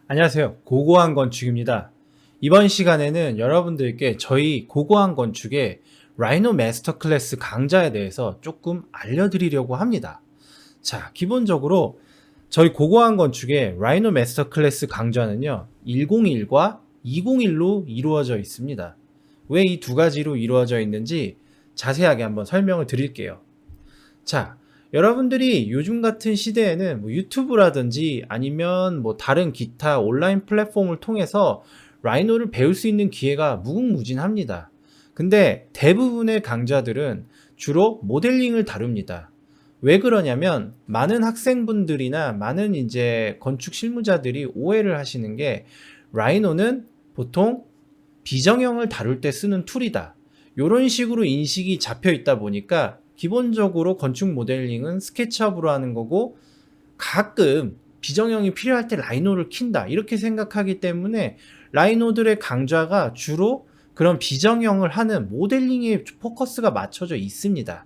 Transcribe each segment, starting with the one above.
안녕하세요. 고고한 건축입니다. 이번 시간에는 여러분들께 저희 고고한 건축의 라이노 마스터 클래스 강좌에 대해서 조금 알려드리려고 합니다. 자, 기본적으로 저희 고고한 건축의 라이노 마스터 클래스 강좌는요, 101과 201로 이루어져 있습니다. 왜 이 두 가지로 이루어져 있는지 자세하게 한번 설명을 드릴게요. 자, 여러분들이 요즘 같은 시대에는 뭐 유튜브라든지 아니면 뭐 다른 기타 온라인 플랫폼을 통해서 라이노를 배울 수 있는 기회가 무궁무진합니다. 근데 대부분의 강좌들은 주로 모델링을 다룹니다. 왜 그러냐면 많은 학생분들이나 많은 이제 건축 실무자들이 오해를 하시는 게 라이노는 보통 비정형을 다룰 때 쓰는 툴이다. 이런 식으로 인식이 잡혀 있다 보니까 기본적으로 건축 모델링은 스케치업으로 하는 거고 가끔 비정형이 필요할 때 라이노를 킨다 이렇게 생각하기 때문에 라이노들의 강좌가 주로 그런 비정형을 하는 모델링에 포커스가 맞춰져 있습니다.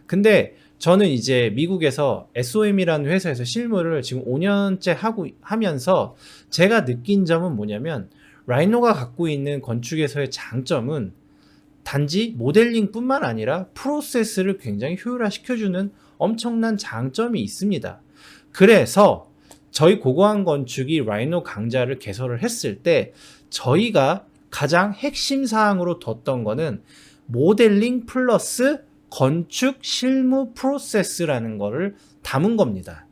근데 저는 이제 미국에서 SOM이라는 회사에서 실무를 지금 5년째 하면서 제가 느낀 점은 뭐냐면 라이노가 갖고 있는 건축에서의 장점은 단지 모델링 뿐만 아니라 프로세스를 굉장히 효율화시켜주는 엄청난 장점이 있습니다. 그래서 저희 고고한 건축이 라이노 강좌를 개설을 했을 때 저희가 가장 핵심 사항으로 뒀던 거는 모델링 플러스 건축 실무 프로세스라는 거를 담은 겁니다.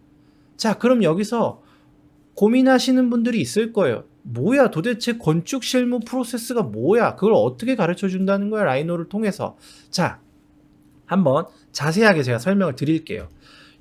자, 그럼 여기서 고민하시는 분들이 있을 거예요. 뭐야, 도대체 건축 실무 프로세스가 뭐야? 그걸 어떻게 가르쳐 준다는 거야, 라이노를 통해서. 자, 한번 자세하게 제가 설명을 드릴게요.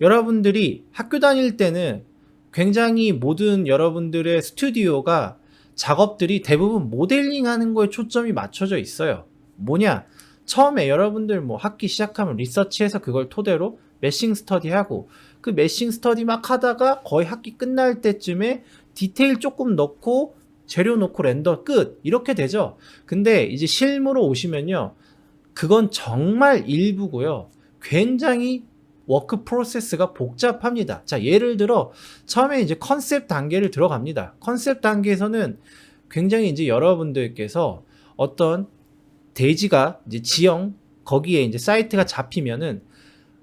여러분들이 학교 다닐 때는 굉장히 모든 여러분들의 스튜디오가 작업들이 대부분 모델링 하는 거에 초점이 맞춰져 있어요. 뭐냐? 처음에 여러분들 뭐 학기 시작하면 리서치해서 그걸 토대로 메싱 스터디하고 그 메싱 스터디 막 하다가 거의 학기 끝날 때쯤에 디테일 조금 넣고 재료 넣고 렌더 끝 이렇게 되죠. 근데 이제 실무로 오시면요, 그건 정말 일부고요. 굉장히 워크 프로세스가 복잡합니다. 자, 예를 들어 처음에 이제 컨셉 단계를 들어갑니다. 컨셉 단계에서는 굉장히 이제 여러분들께서 어떤 대지가 이제 지형 거기에 이제 사이트가 잡히면은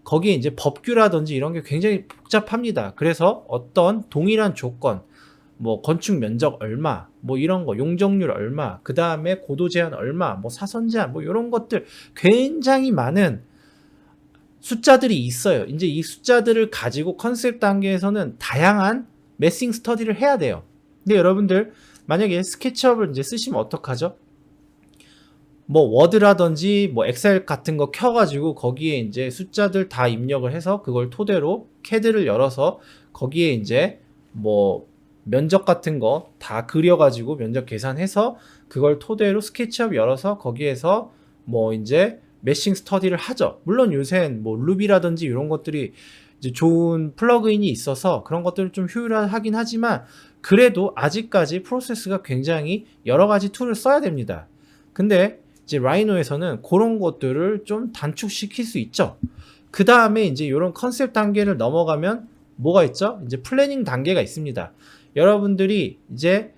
거기에 이제 법규라든지 이런 게 굉장히 복잡합니다. 그래서 어떤 동일한 조건, 뭐 건축 면적 얼마, 뭐 이런 거, 용적률 얼마, 그 다음에 고도 제한 얼마, 뭐 사선 제한, 뭐 이런 것들 굉장히 많은 숫자들이 있어요. 이제 이 숫자들을 가지고 컨셉 단계에서는 다양한 매싱 스터디를 해야 돼요. 근데 여러분들 만약에 스케치업을 이제 쓰시면 어떡하죠? 뭐 워드라든지 뭐 엑셀 같은 거 켜가지고 거기에 이제 숫자들 다 입력을 해서 그걸 토대로 캐드를 열어서 거기에 이제 뭐 면적 같은 거 다 그려가지고 면적 계산해서 그걸 토대로 스케치업 열어서 거기에서 뭐 이제 매싱 스터디를 하죠. 물론 요새는 뭐 루비라든지 이런 것들이 이제 좋은 플러그인이 있어서 그런 것들을 좀 효율화하긴 하지만 그래도 아직까지 프로세스가 굉장히 여러 가지 툴을 써야 됩니다. 근데 이제 라이노에서는 그런 것들을 좀 단축시킬 수 있죠. 그 다음에 이제 이런 컨셉 단계를 넘어가면 뭐가 있죠? 이제 플래닝 단계가 있습니다. 여러분들이 이제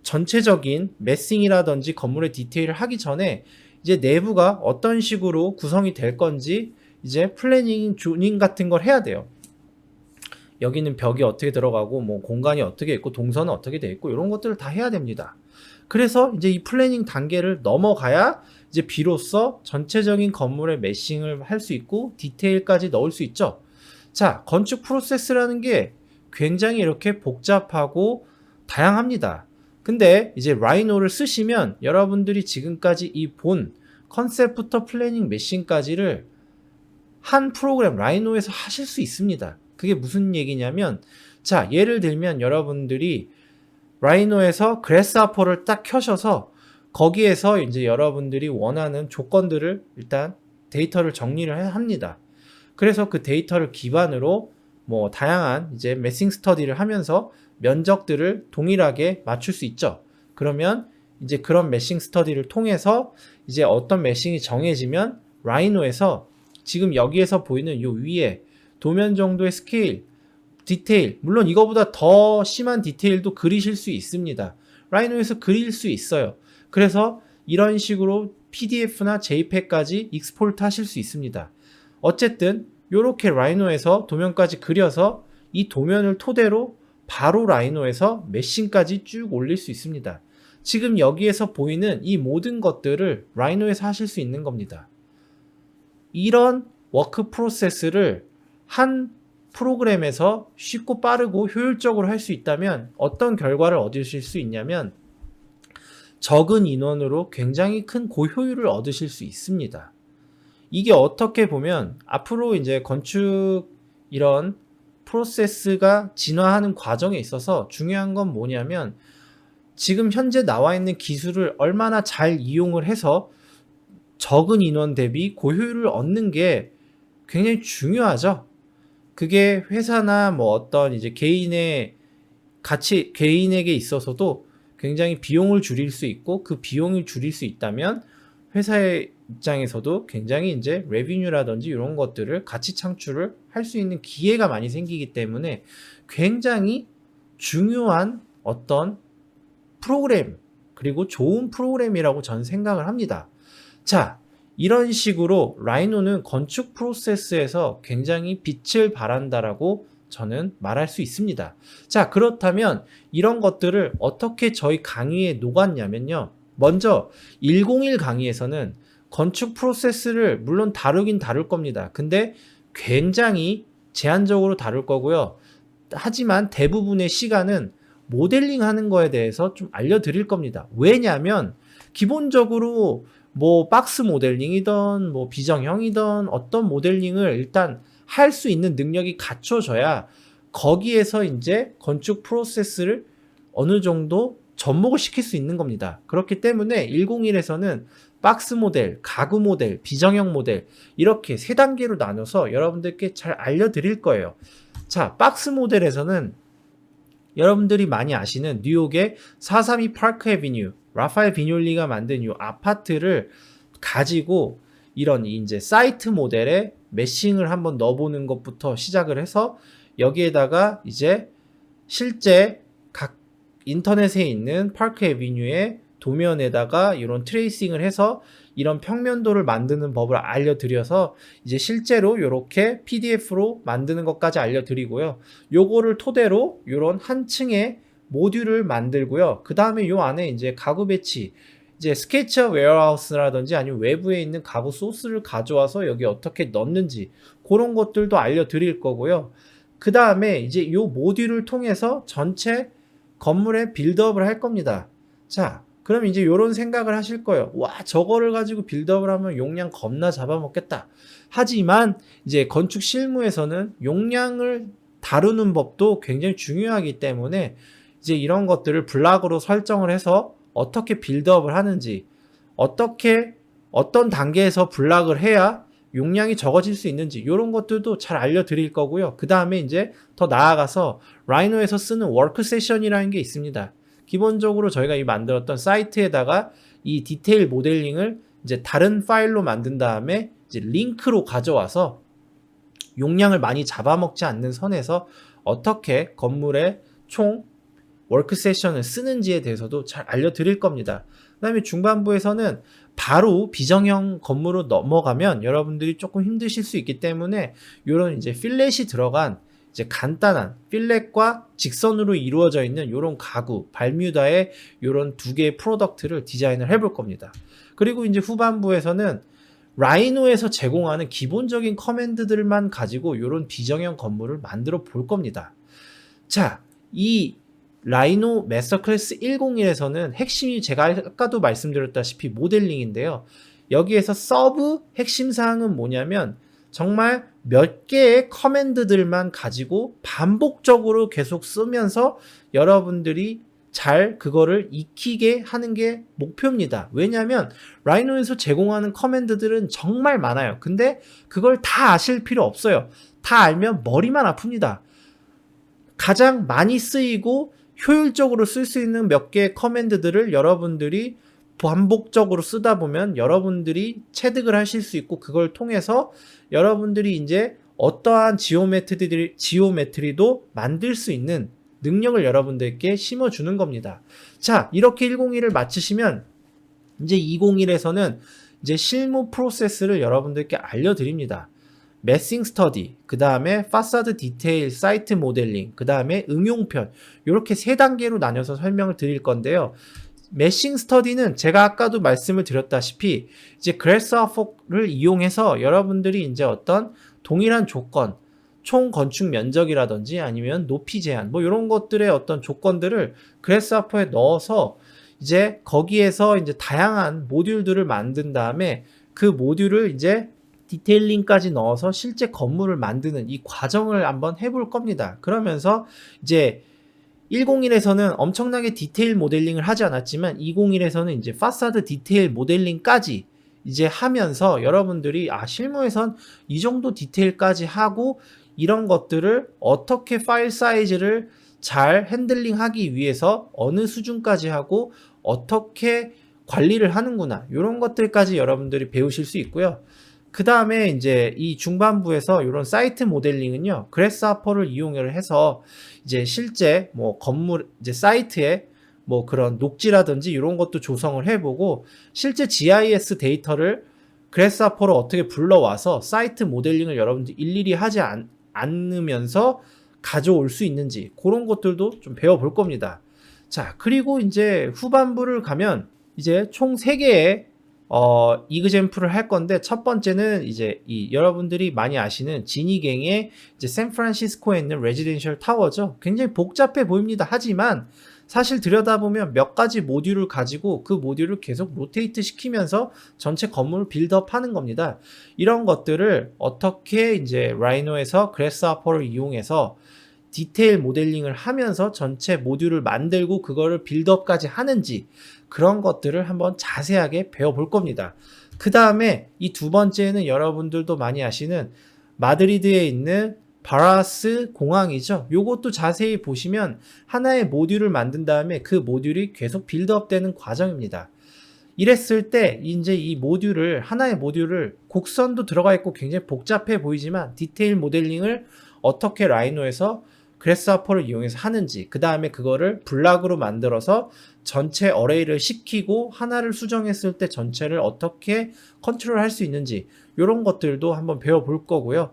전체적인 매싱이라든지 건물의 디테일을 하기 전에 이제 내부가 어떤 식으로 구성이 될 건지 이제 플래닝, 조닝 같은 걸 해야 돼요. 여기는 벽이 어떻게 들어가고 뭐 공간이 어떻게 있고 동선은 어떻게 돼 있고 이런 것들을 다 해야 됩니다. 그래서 이제 이 플래닝 단계를 넘어가야 이제 비로소 전체적인 건물의 매싱을 할 수 있고 디테일까지 넣을 수 있죠. 자, 건축 프로세스라는 게 굉장히 이렇게 복잡하고 다양합니다. 근데 이제 라이노를 쓰시면 여러분들이 지금까지 이 본 컨셉부터 플래닝 매싱까지를 한 프로그램 라이노에서 하실 수 있습니다. 그게 무슨 얘기냐면, 자, 예를 들면 여러분들이 라이노에서 그래스하퍼를 딱 켜셔서 거기에서 이제 여러분들이 원하는 조건들을 일단 데이터를 정리를 합니다. 그래서 그 데이터를 기반으로 뭐 다양한 이제 매싱 스터디를 하면서 면적들을 동일하게 맞출 수 있죠. 그러면 이제 그런 매싱 스터디를 통해서 이제 어떤 매싱이 정해지면 라이노에서 지금 여기에서 보이는 요 위에 도면 정도의 스케일 디테일, 물론 이거보다 더 심한 디테일도 그리실 수 있습니다. 라이노에서 그릴 수 있어요. 그래서 이런 식으로 PDF나 JPEG까지 익스포트 하실 수 있습니다. 어쨌든 이렇게 라이노에서 도면까지 그려서 이 도면을 토대로 바로 라이노에서 메신까지 쭉 올릴 수 있습니다. 지금 여기에서 보이는 이 모든 것들을 라이노에서 하실 수 있는 겁니다. 이런 워크 프로세스를 한 프로그램에서 쉽고 빠르고 효율적으로 할 수 있다면 어떤 결과를 얻으실 수 있냐면 적은 인원으로 굉장히 큰 고효율을 얻으실 수 있습니다. 이게 어떻게 보면 앞으로 이제 건축 이런 프로세스가 진화하는 과정에 있어서 중요한 건 뭐냐면 지금 현재 나와 있는 기술을 얼마나 잘 이용을 해서 적은 인원 대비 고효율을 얻는 게 굉장히 중요하죠. 그게 회사나 뭐 어떤 이제 개인에게 있어서도 굉장히 비용을 줄일 수 있고 그 비용을 줄일 수 있다면 회사의 입장에서도 굉장히 이제 레비뉴라든지 이런 것들을 가치 창출을 할 수 있는 기회가 많이 생기기 때문에 굉장히 중요한 어떤 프로그램 그리고 좋은 프로그램이라고 저는 생각을 합니다. 자, 이런 식으로 라이노는 건축 프로세스에서 굉장히 빛을 발한다라고 저는 말할 수 있습니다. 자, 그렇다면 이런 것들을 어떻게 저희 강의에 녹았냐면요. 먼저 101 강의에서는 건축 프로세스를 물론 다루긴 다룰 겁니다. 근데 굉장히 제한적으로 다룰 거고요. 하지만 대부분의 시간은 모델링 하는 거에 대해서 좀 알려드릴 겁니다. 왜냐하면 기본적으로 뭐 박스 모델링이든 뭐 비정형이든 어떤 모델링을 일단 할 수 있는 능력이 갖춰져야 거기에서 이제 건축 프로세스를 어느 정도 접목을 시킬 수 있는 겁니다. 그렇기 때문에 101에서는 박스 모델, 가구 모델, 비정형 모델 이렇게 세 단계로 나눠서 여러분들께 잘 알려드릴 거예요. 자, 박스 모델에서는 여러분들이 많이 아시는 뉴욕의 432 파크 애비뉴 라파엘 비뇰리가 만든 이 아파트를 가지고 이런 이제 사이트 모델에 메싱을 한번 넣어보는 것부터 시작을 해서 여기에다가 이제 실제 각 인터넷에 있는 파크 애비뉴의 도면에다가 이런 트레이싱을 해서 이런 평면도를 만드는 법을 알려드려서 이제 실제로 이렇게 PDF로 만드는 것까지 알려드리고요. 요거를 토대로 이런 한 층의 모듈을 만들고요. 그 다음에 요 안에 이제 가구 배치, 이제 스케치업 웨어하우스라든지 아니면 외부에 있는 가구 소스를 가져와서 여기 어떻게 넣는지 그런 것들도 알려드릴 거고요. 그 다음에 이제 요 모듈을 통해서 전체 건물의 빌드업을 할 겁니다. 자, 그럼 이제 요런 생각을 하실 거예요. 와, 저거를 가지고 빌드업을 하면 용량 겁나 잡아먹겠다. 하지만 이제 건축 실무에서는 용량을 다루는 법도 굉장히 중요하기 때문에 이제 이런 것들을 블락으로 설정을 해서 어떻게 빌드업을 하는지, 어떤 단계에서 블락을 해야 용량이 적어질 수 있는지 이런 것들도 잘 알려드릴 거고요. 그 다음에 이제 더 나아가서 라이노에서 쓰는 워크 세션이라는 게 있습니다. 기본적으로 저희가 이 만들었던 사이트에다가 이 디테일 모델링을 이제 다른 파일로 만든 다음에 이제 링크로 가져와서 용량을 많이 잡아먹지 않는 선에서 어떻게 건물의 총 워크 세션을 쓰는지에 대해서도 잘 알려드릴 겁니다. 그 다음에 중반부에서는 바로 비정형 건물로 넘어가면 여러분들이 조금 힘드실 수 있기 때문에 이런 이제 필렛이 들어간 이제 간단한 필렛과 직선으로 이루어져 있는 이런 가구, 발뮤다의 이런 두 개의 프로덕트를 디자인을 해볼 겁니다. 그리고 이제 후반부에서는 라이노에서 제공하는 기본적인 커맨드들만 가지고 이런 비정형 건물을 만들어 볼 겁니다. 자, 이 라이노 마스터 클래스 101에서는 핵심이 제가 아까도 말씀드렸다시피 모델링인데요. 여기에서 서브 핵심 사항은 뭐냐면 정말 몇 개의 커맨드들만 가지고 반복적으로 계속 쓰면서 여러분들이 잘 그거를 익히게 하는 게 목표입니다. 왜냐하면 라이노에서 제공하는 커맨드들은 정말 많아요. 근데 그걸 다 아실 필요 없어요. 다 알면 머리만 아픕니다. 가장 많이 쓰이고 효율적으로 쓸 수 있는 몇 개의 커맨드들을 여러분들이 반복적으로 쓰다 보면 여러분들이 체득을 하실 수 있고 그걸 통해서 여러분들이 이제 어떠한 지오메트리도 만들 수 있는 능력을 여러분들께 심어주는 겁니다. 자, 이렇게 101을 마치시면 이제 201에서는 이제 실무 프로세스를 여러분들께 알려드립니다. 매싱 스터디, 그 다음에 파사드 디테일, 사이트 모델링, 그 다음에 응용편, 이렇게 3단계로 나눠서 설명을 드릴 건데요. 매싱 스터디는 제가 아까도 말씀을 드렸다시피 이제 그래스하퍼를 이용해서 여러분들이 이제 어떤 동일한 조건, 총 건축 면적이라든지 아니면 높이 제한, 뭐 이런 것들의 어떤 조건들을 그래스하퍼에 넣어서 이제 거기에서 이제 다양한 모듈들을 만든 다음에 그 모듈을 이제 디테일링까지 넣어서 실제 건물을 만드는 이 과정을 한번 해볼 겁니다. 그러면서 이제 101에서는 엄청나게 디테일 모델링을 하지 않았지만 201에서는 이제 파사드 디테일 모델링까지 이제 하면서 여러분들이 실무에선 이 정도 디테일까지 하고 이런 것들을 어떻게 파일 사이즈를 잘 핸들링하기 위해서 어느 수준까지 하고 어떻게 관리를 하는구나, 이런 것들까지 여러분들이 배우실 수 있고요. 그 다음에 이제 이 중반부에서 이런 사이트 모델링은요, 그래스하퍼를 이용을 해서 이제 실제 뭐 건물 이제 사이트에 뭐 그런 녹지라든지 이런 것도 조성을 해보고 실제 GIS 데이터를 그래스하퍼로 어떻게 불러와서 사이트 모델링을 여러분들 일일이 하지 않으면서 가져올 수 있는지 그런 것들도 좀 배워볼 겁니다. 자, 그리고 이제 후반부를 가면 이제 총 3개의 이그젬플을 할 건데, 첫 번째는 이제 이 여러분들이 많이 아시는 지니갱의 이제 샌프란시스코에 있는 레지던셜 타워죠. 굉장히 복잡해 보입니다. 하지만 사실 들여다보면 몇 가지 모듈을 가지고 그 모듈을 계속 로테이트 시키면서 전체 건물을 빌드업 하는 겁니다. 이런 것들을 어떻게 이제 라이노에서 그래스하퍼를 이용해서 디테일 모델링을 하면서 전체 모듈을 만들고 그거를 빌드업까지 하는지, 그런 것들을 한번 자세하게 배워볼 겁니다. 그 다음에 이 두 번째는 여러분들도 많이 아시는 마드리드에 있는 바라스 공항이죠. 요것도 자세히 보시면 하나의 모듈을 만든 다음에 그 모듈이 계속 빌드업 되는 과정입니다. 이랬을 때 이제 이 모듈을, 하나의 모듈을 곡선도 들어가 있고 굉장히 복잡해 보이지만 디테일 모델링을 어떻게 라이노에서 그래스하퍼를 이용해서 하는지, 그 다음에 그거를 블락으로 만들어서 전체 어레이를 시키고 하나를 수정했을 때 전체를 어떻게 컨트롤 할 수 있는지, 이런 것들도 한번 배워볼 거고요.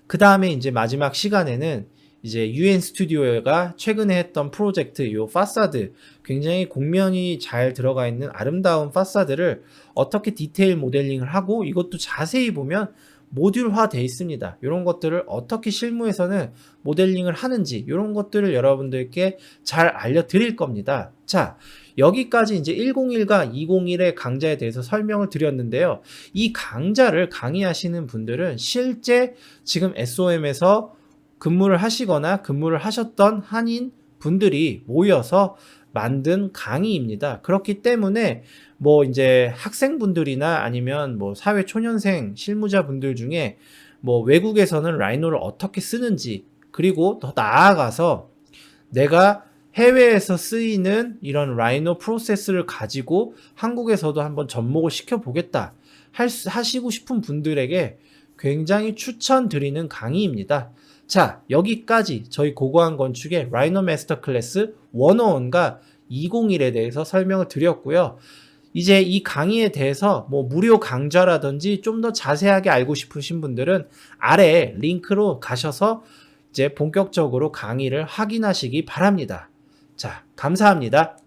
그 다음에 이제 마지막 시간에는 이제 UN 스튜디오가 최근에 했던 프로젝트, 요 파사드, 굉장히 곡면이 잘 들어가 있는 아름다운 파사드를 어떻게 디테일 모델링을 하고, 이것도 자세히 보면 모듈화 되어 있습니다. 이런 것들을 어떻게 실무에서는 모델링을 하는지, 이런 것들을 여러분들께 잘 알려드릴 겁니다. 자, 여기까지 이제 101과 201의 강좌에 대해서 설명을 드렸는데요. 이 강좌를 강의하시는 분들은 실제 지금 SOM에서 근무를 하시거나 근무를 하셨던 한인 분들이 모여서 만든 강의입니다. 그렇기 때문에 뭐 이제 학생분들이나 아니면 뭐 사회 초년생 실무자분들 중에 뭐 외국에서는 라이노를 어떻게 쓰는지, 그리고 더 나아가서 내가 해외에서 쓰이는 이런 라이노 프로세스를 가지고 한국에서도 한번 접목을 시켜보겠다 하시고 싶은 분들에게 굉장히 추천드리는 강의입니다. 자, 여기까지 저희 고고한 건축의 라이노 마스터 클래스 101과 201에 대해서 설명을 드렸고요. 이제 이 강의에 대해서 뭐 무료 강좌라든지 좀 더 자세하게 알고 싶으신 분들은 아래 링크로 가셔서 이제 본격적으로 강의를 확인하시기 바랍니다. 자, 감사합니다.